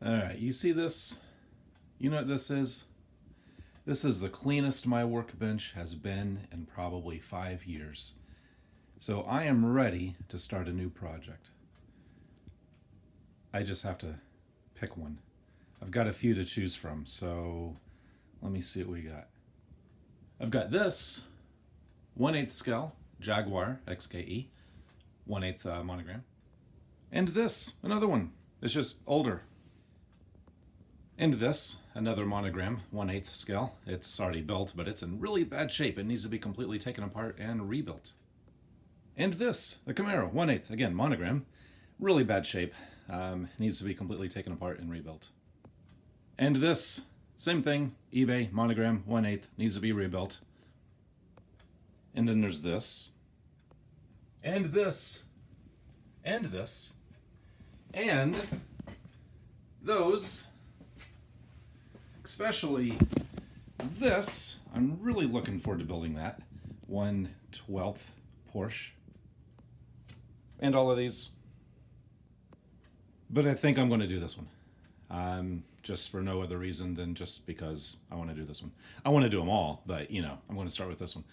All right, you see this? You know what this is? This is the cleanest my workbench has been in probably 5 years. So I am ready to start a new project. I just have to pick one. I've got a few to choose from, so let me see what we got. I've got this 1/8 scale Jaguar XKE, 1/8 monogram. And this, another one. It's just older. And this, another monogram, 1/8 scale. It's already built, but it's in really bad shape. It needs to be completely taken apart and rebuilt. And this, a Camaro, 1/8, again, monogram, really bad shape. Needs to be completely taken apart and rebuilt. And this, same thing, eBay, monogram, 1/8, needs to be rebuilt. And then there's this, and this, and this, and those, especially this. I'm really looking forward to building that. 1/12 Porsche. And all of these. But I think I'm going to do this one. Just for no other reason than just because I want to do this one. I want to do them all, but I'm going to start with this one.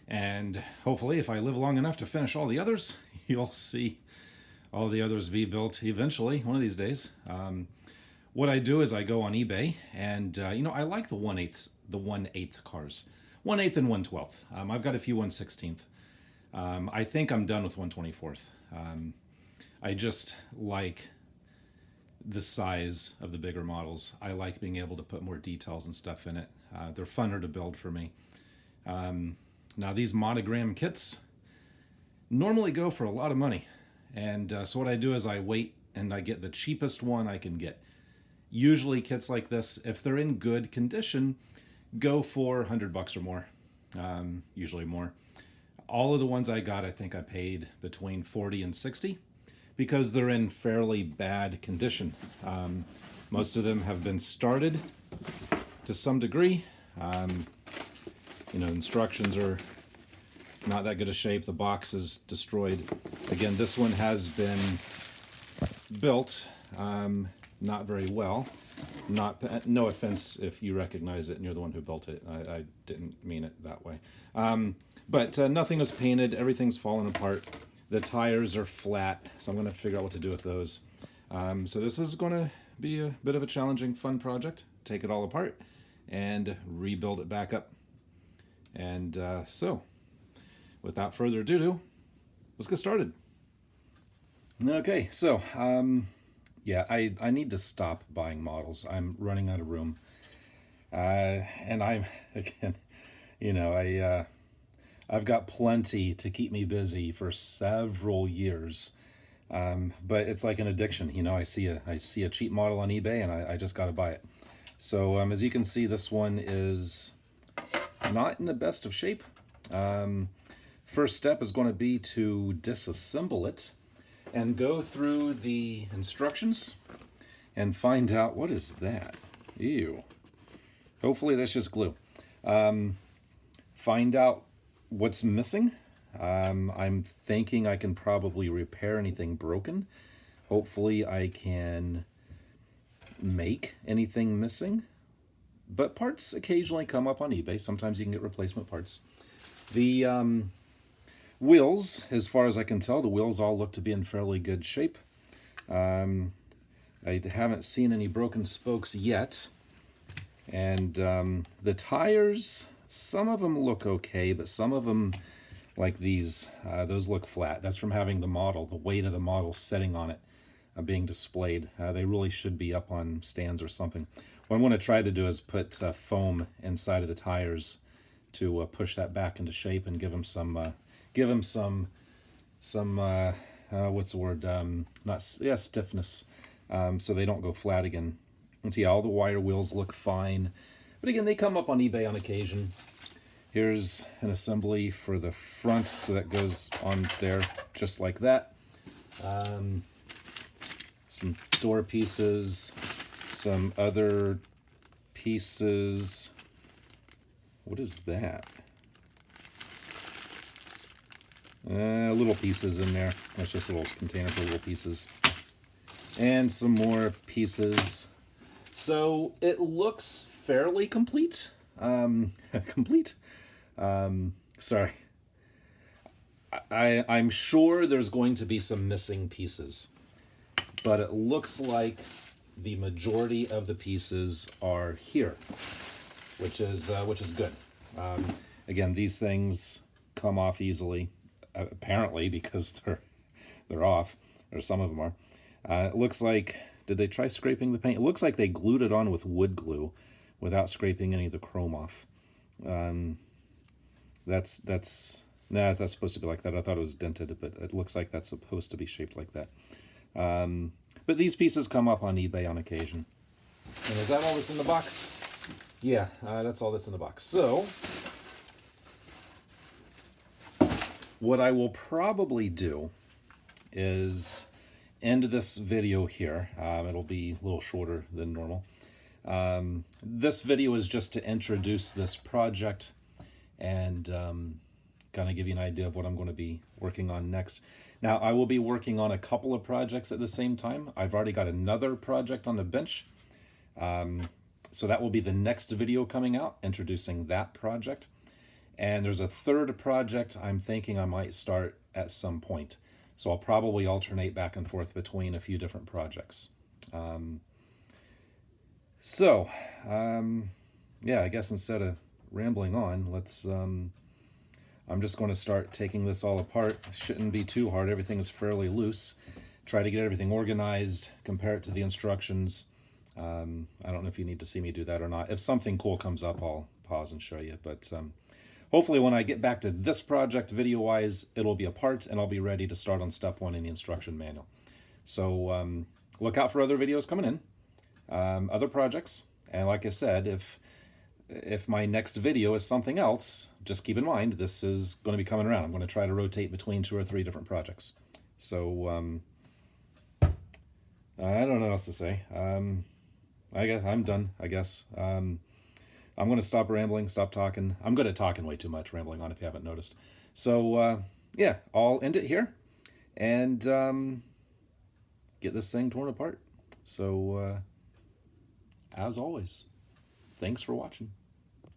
And hopefully if I live long enough to finish all the others, you'll see all the others be built eventually, one of these days. What I do is I go on eBay, and I like the 1/8 cars, 1/8 and 1/12. I've got a few 1/16. I think I'm done with 1/24. I just like the size of the bigger models. I like being able to put more details and stuff in it. They're funner to build for me. Now these monogram kits normally go for a lot of money, and so what I do is I wait and I get the cheapest one I can get. Usually kits like this, if they're in good condition, go for $100 or more, usually more. All of the ones I got, I think I paid between $40 and $60 because they're in fairly bad condition. Most of them have been started to some degree. Instructions are not that good a shape. The box is destroyed. Again, this one has been built not very well. No offense if you recognize it and you're the one who built it. I didn't mean it that way. But nothing was painted. Everything's fallen apart. The tires are flat, so I'm going to figure out what to do with those. So this is going to be a bit of a challenging, fun project. Take it all apart and rebuild it back up. And so, without further ado, let's get started. Okay, so I need to stop buying models. I'm running out of room, and I'm again, I've got plenty to keep me busy for several years. But it's like an addiction. I see a cheap model on eBay, and I just got to buy it. So as you can see, this one is not in the best of shape. First step is going to be to disassemble it and go through the instructions and find out what is that. Ew. Hopefully that's just glue. Find out what's missing. I'm thinking I can probably repair anything broken. Hopefully I can make anything missing. But parts occasionally come up on eBay. Sometimes you can get replacement parts. The wheels, as far as I can tell, the wheels all look to be in fairly good shape. I haven't seen any broken spokes yet. And the tires, some of them look okay, but some of them, like these, those look flat. That's from having the weight of the model sitting on it, being displayed. They really should be up on stands or something. What I'm going to try to do is put foam inside of the tires to push that back into shape and give them some what's the word? Stiffness, so they don't go flat again. And see, all the wire wheels look fine, but again, they come up on eBay on occasion. Here's an assembly for the front, so that goes on there just like that. Some door pieces, some other pieces. What is that? Little pieces in there. That's just a little container for little pieces. And some more pieces. So it looks fairly complete. Complete? Sorry. I'm sure there's going to be some missing pieces, but it looks like the majority of the pieces are here, which is good. Again, these things come off easily, apparently, because they're off, or some of them are. It looks like, did they try scraping the paint? It looks like they glued it on with wood glue without scraping any of the chrome off. Nah, that's supposed to be like that. I thought it was dented, but it looks like that's supposed to be shaped like that. But these pieces come up on eBay on occasion. And is that all that's in the box? Yeah, that's all that's in the box. So, what I will probably do is end this video here. It'll be a little shorter than normal. This video is just to introduce this project and kind of give you an idea of what I'm going to be working on next. Now, I will be working on a couple of projects at the same time. I've already got another project on the bench. So that will be the next video coming out, introducing that project. And there's a third project I'm thinking I might start at some point. So I'll probably alternate back and forth between a few different projects. Yeah, I guess instead of rambling on, let's... I'm just going to start taking this all apart. It shouldn't be too hard. Everything is fairly loose. Try to get everything organized, compare it to the instructions. I don't know if you need to see me do that or not. If something cool comes up, I'll pause and show you. But hopefully when I get back to this project video-wise, it'll be apart and I'll be ready to start on step 1 in the instruction manual. So look out for other videos coming in, other projects. And like I said, if my next video is something else, just keep in mind this is going to be coming around. I'm going to try to rotate between 2 or 3 different projects. So I don't know what else to say. I guess I'm done, I guess. I'm going to stop rambling, stop talking. I'm good at talking way too much, rambling on if you haven't noticed. So yeah, I'll end it here and get this thing torn apart. So as always, thanks for watching.